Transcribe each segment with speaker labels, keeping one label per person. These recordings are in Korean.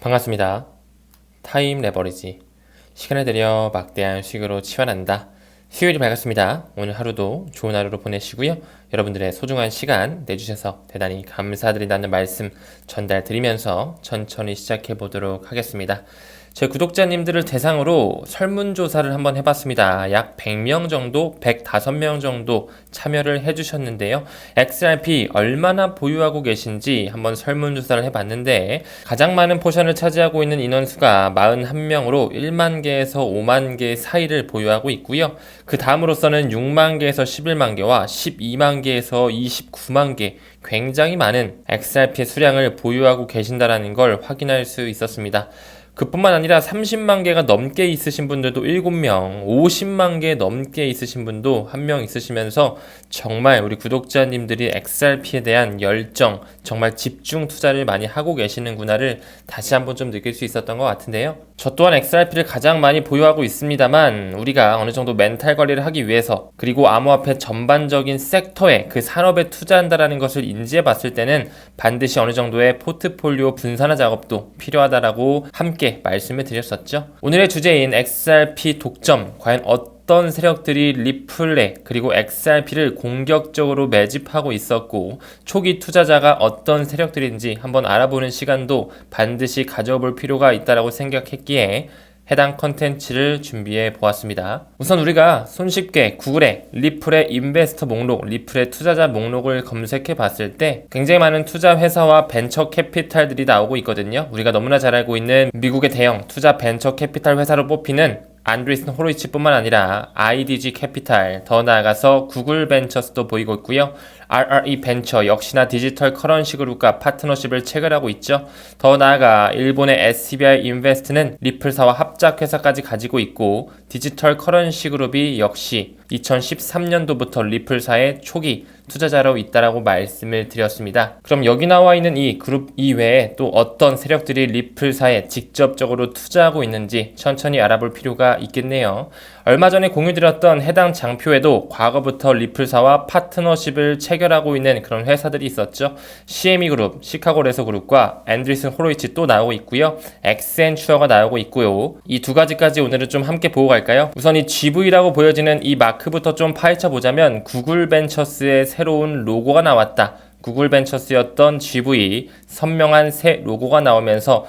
Speaker 1: 반갑습니다. 타임 레버리지. 시간을 들여 막대한 수익으로 치환한다. 수요일이 밝았습니다. 오늘 하루도 좋은 하루로 보내시고요. 여러분들의 소중한 시간 내주셔서 대단히 감사드린다는 말씀 전달드리면서 천천히 시작해 보도록 하겠습니다. 제 구독자님들을 대상으로 설문조사를 한번 해봤습니다. 약 100명 정도, 105명 정도 참여를 해주셨는데요. XRP 얼마나 보유하고 계신지 한번 설문조사를 해봤는데 가장 많은 포션을 차지하고 있는 인원수가 41명으로 1만 개에서 5만 개 사이를 보유하고 있고요. 그 다음으로서는 6만 개에서 11만 개와 12만 개에서 29만 개 굉장히 많은 XRP의 수량을 보유하고 계신다는 걸 확인할 수 있었습니다. 그뿐만 아니라 30만 개가 넘게 있으신 분들도 7명, 50만 개 넘게 있으신 분도 1명 있으시면서 정말 우리 구독자님들이 XRP에 대한 열정, 정말 집중 투자를 많이 하고 계시는구나를 다시 한번 좀 느낄 수 있었던 것 같은데요. 저 또한 XRP를 가장 많이 보유하고 있습니다만 우리가 어느 정도 멘탈 관리를 하기 위해서 그리고 암호화폐 전반적인 섹터에 그 산업에 투자한다라는 것을 인지해 봤을 때는 반드시 어느 정도의 포트폴리오 분산화 작업도 필요하다라고 함께 말씀을 드렸었죠. 오늘의 주제인 XRP 독점, 과연 어떤 세력들이 리플에 그리고 XRP를 공격적으로 매집하고 있었고 초기 투자자가 어떤 세력들인지 한번 알아보는 시간도 반드시 가져볼 필요가 있다고 생각했기에 해당 컨텐츠를 준비해 보았습니다. 우선 우리가 손쉽게 구글에 리플의 인베스터 목록, 리플의 투자자 목록을 검색해 봤을 때 굉장히 많은 투자 회사와 벤처 캐피탈들이 나오고 있거든요. 우리가 너무나 잘 알고 있는 미국의 대형 투자 벤처 캐피탈 회사로 뽑히는 안드리슨 호로이치 뿐만 아니라 IDG 캐피탈, 더 나아가서 구글 벤처스도 보이고 있고요. RRE 벤처 역시나 디지털 커런시 그룹과 파트너십을 체결하고 있죠. 더 나아가 일본의 SBI 인베스트는 리플사와 합작회사까지 가지고 있고 디지털 커런시 그룹이 역시 2013년도부터 리플사의 초기 투자자로 있다라고 말씀을 드렸습니다. 그럼 여기 나와 있는 이 그룹 이외에 또 어떤 세력들이 리플사에 직접적으로 투자하고 있는지 천천히 알아볼 필요가 있겠네요. 얼마 전에 공유드렸던 해당 장표에도 과거부터 리플사와 파트너십을 체결하고 있는 그런 회사들이 있었죠. CME 그룹, 시카고 레서 그룹과 앤드리슨 호로이치 또 나오고 있고요. 엑센추어가 나오고 있고요. 이 두 가지까지 오늘은 좀 함께 보고 갈까요? 우선 이 GV라고 보여지는 이 마크부터 좀 파헤쳐 보자면 구글 벤처스의 새로운 로고가 나왔다. 구글 벤처스였던 GV 선명한 새 로고가 나오면서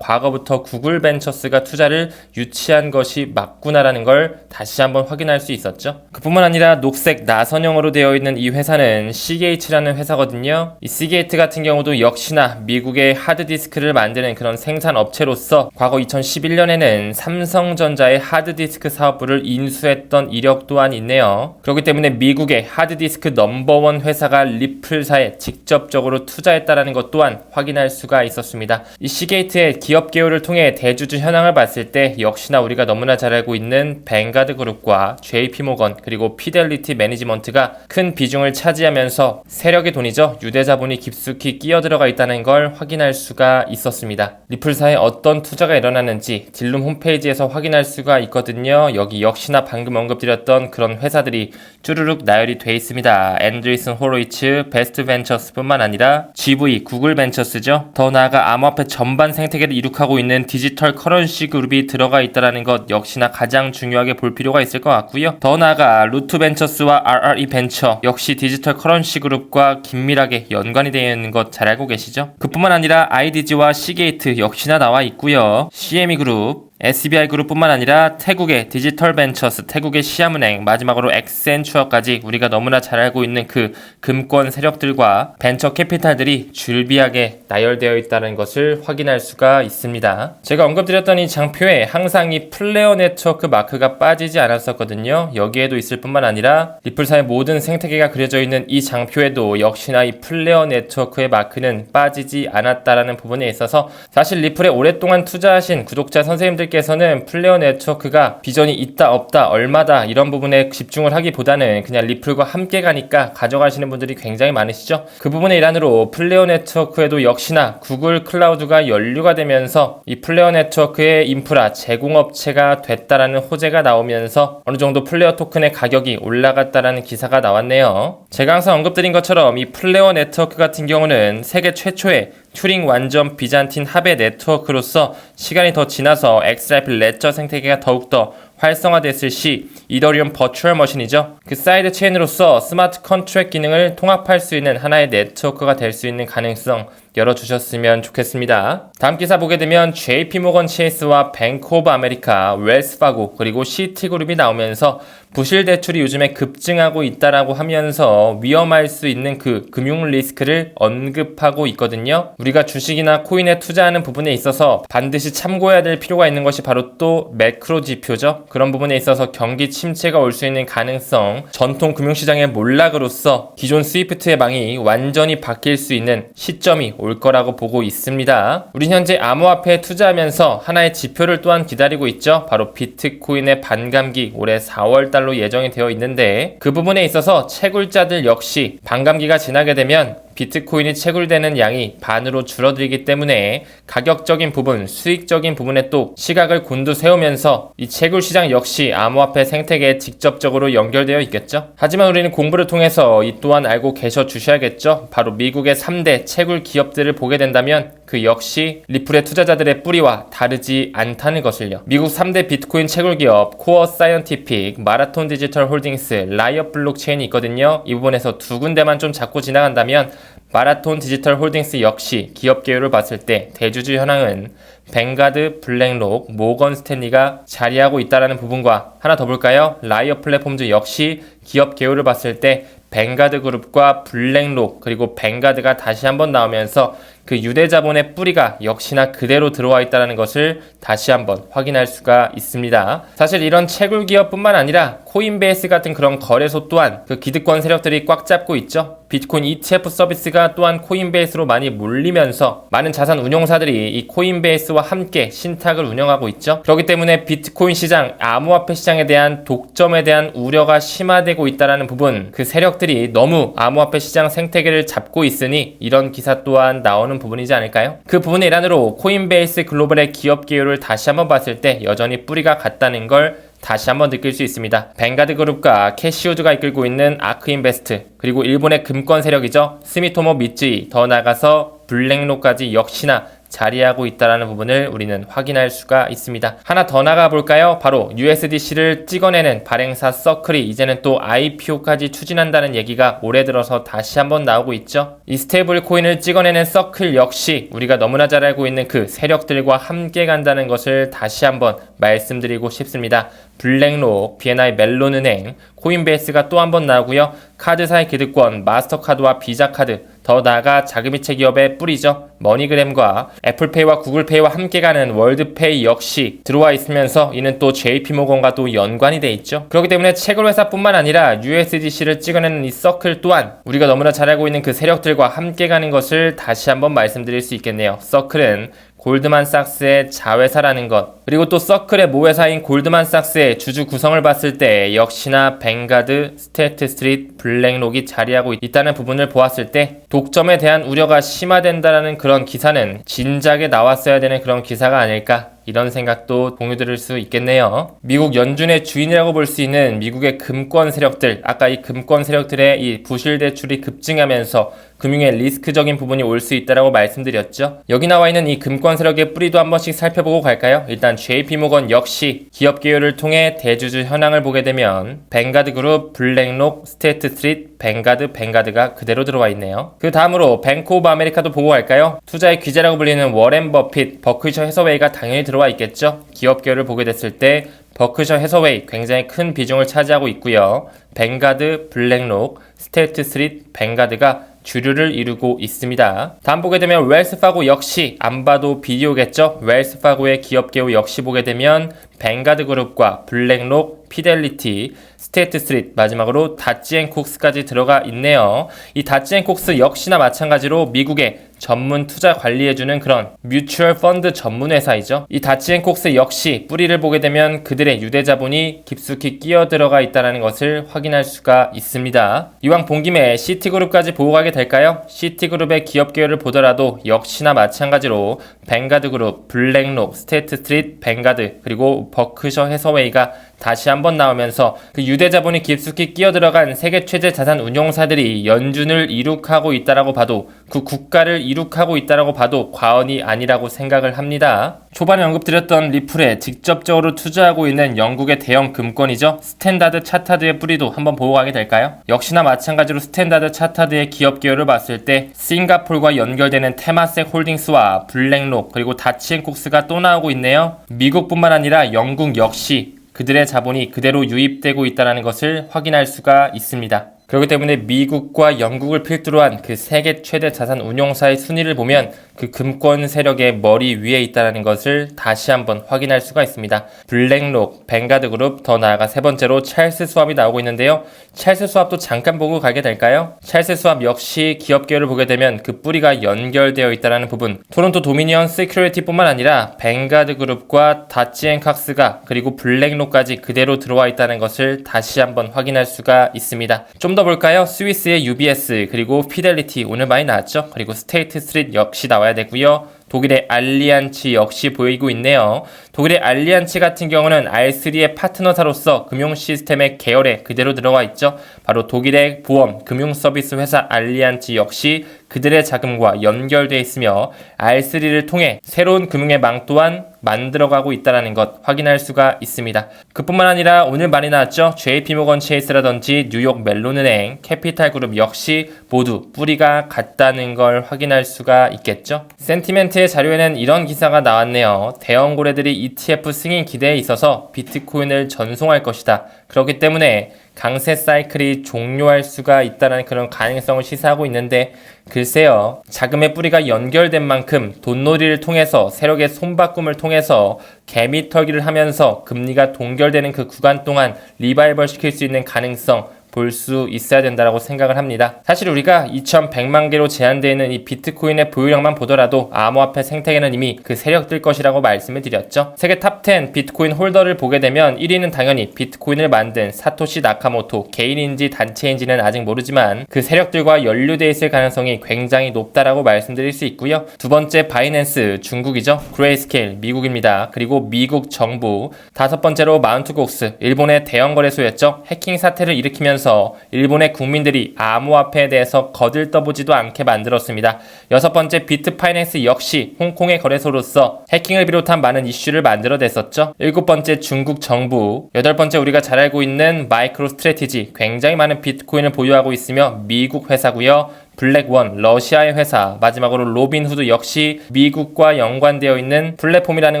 Speaker 1: 과거부터 구글 벤처스가 투자를 유치한 것이 맞구나라는 걸 다시 한번 확인할 수 있었죠. 그뿐만 아니라 녹색 나선형으로 되어 있는 이 회사는 시게이트라는 회사거든요. 이 시게이트 같은 경우도 역시나 미국의 하드디스크를 만드는 그런 생산업체로서 과거 2011년에는 삼성전자의 하드디스크 사업부를 인수했던 이력 또한 있네요. 그렇기 때문에 미국의 하드디스크 넘버원 회사가 리플사에 직접적으로 투자했다라는 것 또한 확인할 수가 있었습니다. 이 시게이트의 기업 개요를 통해 대주주 현황을 봤을 때 역시나 우리가 너무나 잘 알고 있는 뱅가드 그룹과 JP모건 그리고 피델리티 매니지먼트가 큰 비중을 차지하면서 세력의 돈이죠. 유대자본이 깊숙이 끼어들어가 있다는 걸 확인할 수가 있었습니다. 리플사에 어떤 투자가 일어나는지 딜룸 홈페이지에서 확인할 수가 있거든요. 여기 역시나 방금 언급드렸던 그런 회사들이 쭈루룩 나열이 돼 있습니다. 앤드리슨 호로이츠, 베스트 벤처스뿐만 아니라 GV, 구글 벤처스죠. 더 나아가 암호화폐 전반 생태계를 이룩하고 있는 디지털 커런시 그룹이 들어가 있다는 것 역시나 가장 중요하게 볼 필요가 있을 것 같고요. 더 나아가 루트 벤처스와 RRE 벤처 역시 디지털 커런시 그룹과 긴밀하게 연관이 되어 있는 것 잘 알고 계시죠? 그뿐만 아니라 IDG와 시게이트 역시나 나와 있고요. CME 그룹, SBI 그룹뿐만 아니라 태국의 디지털 벤처스, 태국의 시아은행, 마지막으로 엑센추어까지 우리가 너무나 잘 알고 있는 그 금권 세력들과 벤처 캐피탈들이 줄비하게 나열되어 있다는 것을 확인할 수가 있습니다. 제가 언급드렸던 이 장표에 항상 이 플레어 네트워크 마크가 빠지지 않았었거든요. 여기에도 있을 뿐만 아니라 리플사의 모든 생태계가 그려져 있는 이 장표에도 역시나 이 플레어 네트워크의 마크는 빠지지 않았다라는 부분에 있어서 사실 리플에 오랫동안 투자하신 구독자 선생님들께서는 플레어 네트워크가 비전이 있다 없다 얼마다 이런 부분에 집중을 하기보다는 그냥 리플과 함께 가니까 가져가시는 분들이 굉장히 많으시죠. 그 부분의 일환으로 플레어 네트워크에도 역시나 구글 클라우드가 연루가 되면서 이 플레어 네트워크의 인프라 제공업체가 됐다라는 호재가 나오면서 어느 정도 플레어 토큰의 가격이 올라갔다라는 기사가 나왔네요. 제가 항상 언급드린 것처럼 이 플레어 네트워크 같은 경우는 세계 최초의 튜링 완전 비잔틴 합의 네트워크로서 시간이 더 지나서 엑스라이프 레저 생태계가 더욱더 활성화됐을 시 이더리움 버추얼 머신이죠. 그 사이드 체인으로서 스마트 컨트랙 기능을 통합할 수 있는 하나의 네트워크가 될 수 있는 가능성 열어주셨으면 좋겠습니다. 다음 기사 보게 되면 JP모건 체이스와 뱅크 오브 아메리카, 웰스파고 그리고 시티그룹이 나오면서 부실 대출이 요즘에 급증하고 있다라고 하면서 위험할 수 있는 그 금융 리스크를 언급하고 있거든요. 우리가 주식이나 코인에 투자하는 부분에 있어서 반드시 참고해야 될 필요가 있는 것이 바로 또 매크로 지표죠. 그런 부분에 있어서 경기 침체가 올 수 있는 가능성, 전통 금융시장의 몰락으로서 기존 스위프트의 망이 완전히 바뀔 수 있는 시점이 올 거라고 보고 있습니다. 우린 현재 암호화폐에 투자하면서 하나의 지표를 또한 기다리고 있죠. 바로 비트코인의 반감기 올해 4월달로 예정이 되어 있는데 그 부분에 있어서 채굴자들 역시 반감기가 지나게 되면 비트코인이 채굴되는 양이 반으로 줄어들기 때문에 가격적인 부분, 수익적인 부분에 또 시각을 곤두세우면서 이 채굴 시장 역시 암호화폐 생태계에 직접적으로 연결되어 있겠죠. 하지만 우리는 공부를 통해서 이 또한 알고 계셔 주셔야겠죠. 바로 미국의 3대 채굴 기업들을 보게 된다면 그 역시 리플의 투자자들의 뿌리와 다르지 않다는 것을요. 미국 3대 비트코인 채굴 기업 코어 사이언티픽, 마라톤 디지털 홀딩스, 라이엇 블록체인이 있거든요. 이 부분에서 두 군데만 좀 잡고 지나간다면 마라톤 디지털 홀딩스 역시 기업 개요를 봤을 때 대주주 현황은 뱅가드, 블랙록, 모건 스탠리가 자리하고 있다라는 부분과 하나 더 볼까요? 라이엇 플랫폼즈 역시 기업 개요를 봤을 때 뱅가드 그룹과 블랙록 그리고 뱅가드가 다시 한번 나오면서 그 유대자본의 뿌리가 역시나 그대로 들어와 있다는 것을 다시 한번 확인할 수가 있습니다. 사실 이런 채굴 기업뿐만 아니라 코인베이스 같은 그런 거래소 또한 그 기득권 세력들이 꽉 잡고 있죠. 비트코인 ETF 서비스가 또한 코인베이스로 많이 몰리면서 많은 자산 운용사들이 이 코인베이스와 함께 신탁을 운영하고 있죠. 그렇기 때문에 비트코인 시장, 암호화폐 시장에 대한 독점에 대한 우려가 심화되고 있다는 부분, 그 세력들이 너무 암호화폐 시장 생태계를 잡고 있으니 이런 기사 또한 나오는 부분이지 않을까요? 그 부분의 일환으로 코인베이스 글로벌의 기업 개요를 다시 한번 봤을 때 여전히 뿌리가 같다는 걸 다시 한번 느낄 수 있습니다. 뱅가드 그룹과 캐시우드가 이끌고 있는 아크인베스트, 그리고 일본의 금권 세력이죠. 스미토모 미쯔이, 더 나아가서 블랙록까지 역시나 자리하고 있다는 부분을 우리는 확인할 수가 있습니다. 하나 더 나가 볼까요? 바로 USDC를 찍어내는 발행사 서클이 이제는 또 IPO까지 추진한다는 얘기가 올해 들어서 다시 한번 나오고 있죠. 이 스테이블 코인을 찍어내는 서클 역시 우리가 너무나 잘 알고 있는 그 세력들과 함께 간다는 것을 다시 한번 말씀드리고 싶습니다. 블랙록, BNI 멜론은행, 코인베이스가 또 한 번 나오고요. 카드사의 기득권, 마스터카드와 비자카드, 더 나아가 자금이체 기업의 뿌리죠. 머니그램과 애플페이와 구글페이와 함께 가는 월드페이 역시 들어와 있으면서 이는 또 JP모건과 또 연관이 돼 있죠. 그렇기 때문에 채굴 회사뿐만 아니라 USDC를 찍어내는 이 서클 또한 우리가 너무나 잘 알고 있는 그 세력들과 함께 가는 것을 다시 한번 말씀드릴 수 있겠네요. 서클은 골드만삭스의 자회사라는 것, 그리고 또 서클의 모회사인 골드만삭스의 주주 구성을 봤을 때 역시나 뱅가드, 스테이트 스트리트, 블랙록이 자리하고 있다는 부분을 보았을 때 독점에 대한 우려가 심화된다는 그런 기사는 진작에 나왔어야 되는 그런 기사가 아닐까, 이런 생각도 공유드릴 수 있겠네요. 미국 연준의 주인이라고 볼 수 있는 미국의 금권 세력들, 아까 이 금권 세력들의 이 부실 대출이 급증하면서 금융의 리스크적인 부분이 올 수 있다고 말씀드렸죠. 여기 나와 있는 이 금권 세력의 뿌리도 한 번씩 살펴보고 갈까요? 일단 JP모건 역시 기업 개요를 통해 대주주 현황을 보게 되면 뱅가드 그룹, 블랙록, 스테이트 스트리트, 뱅가드가 그대로 들어와 있네요. 그 다음으로 뱅크 오브 아메리카도 보고 갈까요? 투자의 귀재라고 불리는 워렌 버핏, 버크셔 해서웨이가 당연히 들어와 있겠죠. 기업 개요를 보게 됐을 때 버크셔 해서웨이 굉장히 큰 비중을 차지하고 있고요. 뱅가드, 블랙록, 스테이트 스트리트, 뱅가드가 주류를 이루고 있습니다. 다음 보게 되면 웰스파고 역시 안 봐도 비디오겠죠. 웰스파고의 기업 개요 역시 보게 되면 뱅가드 그룹과 블랙록, 피델리티, 스테이트 스트리트, 마지막으로 다찌앤콕스까지 들어가 있네요. 이 다찌앤콕스 역시나 마찬가지로 미국의 전문 투자 관리해주는 그런 뮤추얼 펀드 전문 회사이죠. 이 다찌앤콕스 역시 뿌리를 보게 되면 그들의 유대자본이 깊숙이 끼어 들어가 있다는 것을 확인할 수가 있습니다. 이왕 본 김에 시티그룹까지 보고 가게 될까요? 시티그룹의 기업 개요를 보더라도 역시나 마찬가지로 뱅가드 그룹, 블랙록, 스테이트 스트리트, 뱅가드, 그리고 버크셔 해서웨이가 다시 한번 나오면서 그 유대자본이 깊숙이 끼어 들어간 세계 최대 자산 운용사들이 연준을 이룩하고 있다라고 봐도 그 국가를 이룩하고 있다라고 봐도 과언이 아니라고 생각을 합니다. 초반에 언급드렸던 리플에 직접적으로 투자하고 있는 영국의 대형 금권이죠. 스탠다드 차타드의 뿌리도 한번 보고 가게 될까요? 역시나 마찬가지로 스탠다드 차타드의 기업 개요를 봤을 때 싱가폴과 연결되는 테마섹 홀딩스와 블랙록 그리고 다치앤콕스가 또 나오고 있네요. 미국뿐만 아니라 영국 역시 그들의 자본이 그대로 유입되고 있다는 것을 확인할 수가 있습니다. 그렇기 때문에 미국과 영국을 필두로 한 그 세계 최대 자산 운용사의 순위를 보면 그 금권 세력의 머리 위에 있다는 것을 다시 한번 확인할 수가 있습니다. 블랙록, 뱅가드 그룹, 더 나아가 세 번째로 찰스 스왑이 나오고 있는데요. 찰스 스왑도 잠깐 보고 가게 될까요? 찰스 스왑 역시 기업 개요를 보게 되면 그 뿌리가 연결되어 있다는 부분, 토론토 도미니언 시큐리티뿐만 아니라 뱅가드 그룹과 다치앤칵스가 그리고 블랙록까지 그대로 들어와 있다는 것을 다시 한번 확인할 수가 있습니다. 좀 더 볼까요? 스위스의 UBS 그리고 피델리티 오늘 많이 나왔죠. 그리고 스테이트 스트리트 역시 나와야 되고요. 독일의 알리안츠 역시 보이고 있네요. 독일의 알리안츠 같은 경우는 R3의 파트너사로서 금융 시스템의 계열에 그대로 들어와 있죠. 바로 독일의 보험, 금융 서비스 회사 알리안츠 역시 그들의 자금과 연결되어 있으며 R3를 통해 새로운 금융의 망 또한 만들어가고 있다는 것 확인할 수가 있습니다. 그뿐만 아니라 오늘 많이 나왔죠. JP모건 체이스라든지 뉴욕 멜론은행, 캐피탈그룹 역시 모두 뿌리가 같다는 걸 확인할 수가 있겠죠. 센티멘트의 자료에는 이런 기사가 나왔네요. 대형 고래들이 ETF 승인 기대에 있어서 비트코인을 전송할 것이다. 그렇기 때문에 강세 사이클이 종료할 수가 있다는 그런 가능성을 시사하고 있는데 글쎄요. 자금의 뿌리가 연결된 만큼 돈놀이를 통해서 세력의 손바꿈을 통해서 개미털기를 하면서 금리가 동결되는 그 구간 동안 리바이벌 시킬 수 있는 가능성 볼 수 있어야 된다고 생각을 합니다. 사실 우리가 2100만 개로 제한되어 있는 이 비트코인의 보유량만 보더라도 암호화폐 생태계는 이미 그 세력들 것이라고 말씀을 드렸죠. 세계 탑10 비트코인 홀더를 보게 되면 1위는 당연히 비트코인을 만든 사토시 나카모토, 개인인지 단체인지는 아직 모르지만 그 세력들과 연루되어 있을 가능성이 굉장히 높다라고 말씀드릴 수 있고요. 두 번째 바이낸스 중국이죠. 그레이스케일 미국입니다. 그리고 미국 정부. 다섯 번째로 마운트곡스 일본의 대형 거래소였죠. 해킹 사태를 일으키면서 일본의 국민들이 암호화폐에 대해서 거들떠보지도 않게 만들었습니다. 여섯 번째 비트파이낸스 역시 홍콩의 거래소로서 해킹을 비롯한 많은 이슈를 만들어냈었죠. 일곱 번째 중국 정부. 여덟 번째 우리가 잘 알고 있는 마이크로 스트래티지 굉장히 많은 비트코인을 보유하고 있으며 미국 회사고요. 블랙원, 러시아의 회사, 마지막으로 로빈후드 역시 미국과 연관되어 있는 플랫폼이라는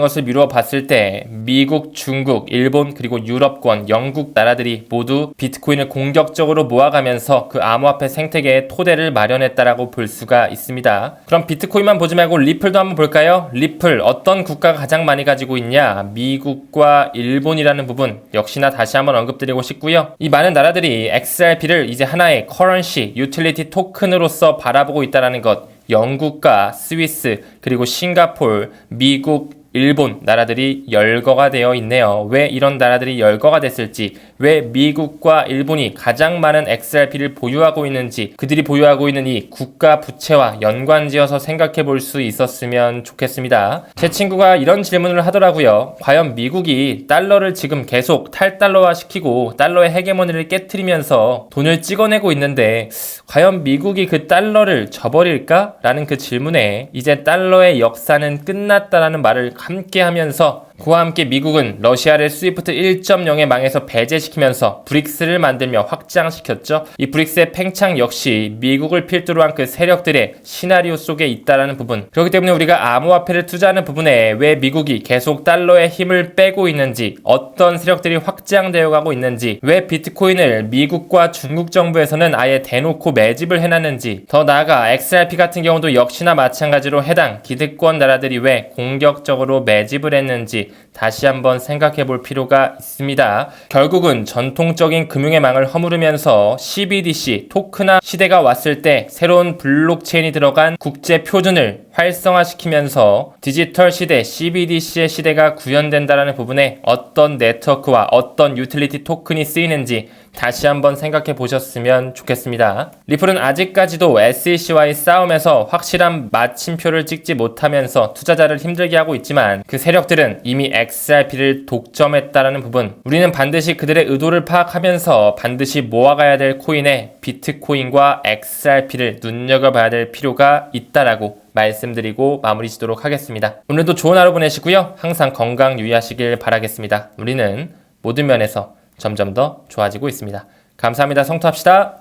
Speaker 1: 것을 미루어 봤을 때 미국, 중국, 일본 그리고 유럽권, 영국 나라들이 모두 비트코인을 공격적으로 모아가면서 그 암호화폐 생태계의 토대를 마련했다라고 볼 수가 있습니다. 그럼 비트코인만 보지 말고 리플도 한번 볼까요? 리플 어떤 국가가 가장 많이 가지고 있냐? 미국과 일본이라는 부분 역시나 다시 한번 언급드리고 싶고요. 이 많은 나라들이 XRP를 이제 하나의 커런시, 유틸리티 토큰으로 로서 바라보고 있다는 것, 영국과 스위스 그리고 싱가폴, 미국, 일본 나라들이 열거가 되어 있네요. 왜 이런 나라들이 열거가 됐을지, 왜 미국과 일본이 가장 많은 XRP를 보유하고 있는지, 그들이 보유하고 있는 이 국가 부채와 연관지어서 생각해 볼 수 있었으면 좋겠습니다. 제 친구가 이런 질문을 하더라고요. 과연 미국이 달러를 지금 계속 탈달러화 시키고 달러의 헤게모니를 깨트리면서 돈을 찍어내고 있는데 과연 미국이 그 달러를 저버릴까? 라는 그 질문에 이제 달러의 역사는 끝났다라는 말을 함께 하면서 그와 함께 미국은 러시아를 스위프트 1.0의 망에서 배제시키면서 브릭스를 만들며 확장시켰죠. 이 브릭스의 팽창 역시 미국을 필두로 한 그 세력들의 시나리오 속에 있다라는 부분. 그렇기 때문에 우리가 암호화폐를 투자하는 부분에 왜 미국이 계속 달러의 힘을 빼고 있는지, 어떤 세력들이 확장되어 가고 있는지, 왜 비트코인을 미국과 중국 정부에서는 아예 대놓고 매집을 해놨는지, 더 나아가 XRP 같은 경우도 역시나 마찬가지로 해당 기득권 나라들이 왜 공격적으로 매집을 했는지 다시 한번 생각해 볼 필요가 있습니다. 결국은 전통적인 금융의 망을 허무르면서 CBDC 토크나 시대가 왔을 때 새로운 블록체인이 들어간 국제 표준을 활성화시키면서 디지털 시대, CBDC의 시대가 구현된다는 부분에 어떤 네트워크와 어떤 유틸리티 토큰이 쓰이는지 다시 한번 생각해 보셨으면 좋겠습니다. 리플은 아직까지도 SEC와의 싸움에서 확실한 마침표를 찍지 못하면서 투자자를 힘들게 하고 있지만 그 세력들은 이미 XRP를 독점했다는 부분, 우리는 반드시 그들의 의도를 파악하면서 반드시 모아가야 될 코인에 비트코인과 XRP를 눈여겨봐야 될 필요가 있다라고 말씀드리고 마무리 짓도록 하겠습니다. 오늘도 좋은 하루 보내시고요. 항상 건강 유의하시길 바라겠습니다. 우리는 모든 면에서 점점 더 좋아지고 있습니다. 감사합니다. 성투합시다.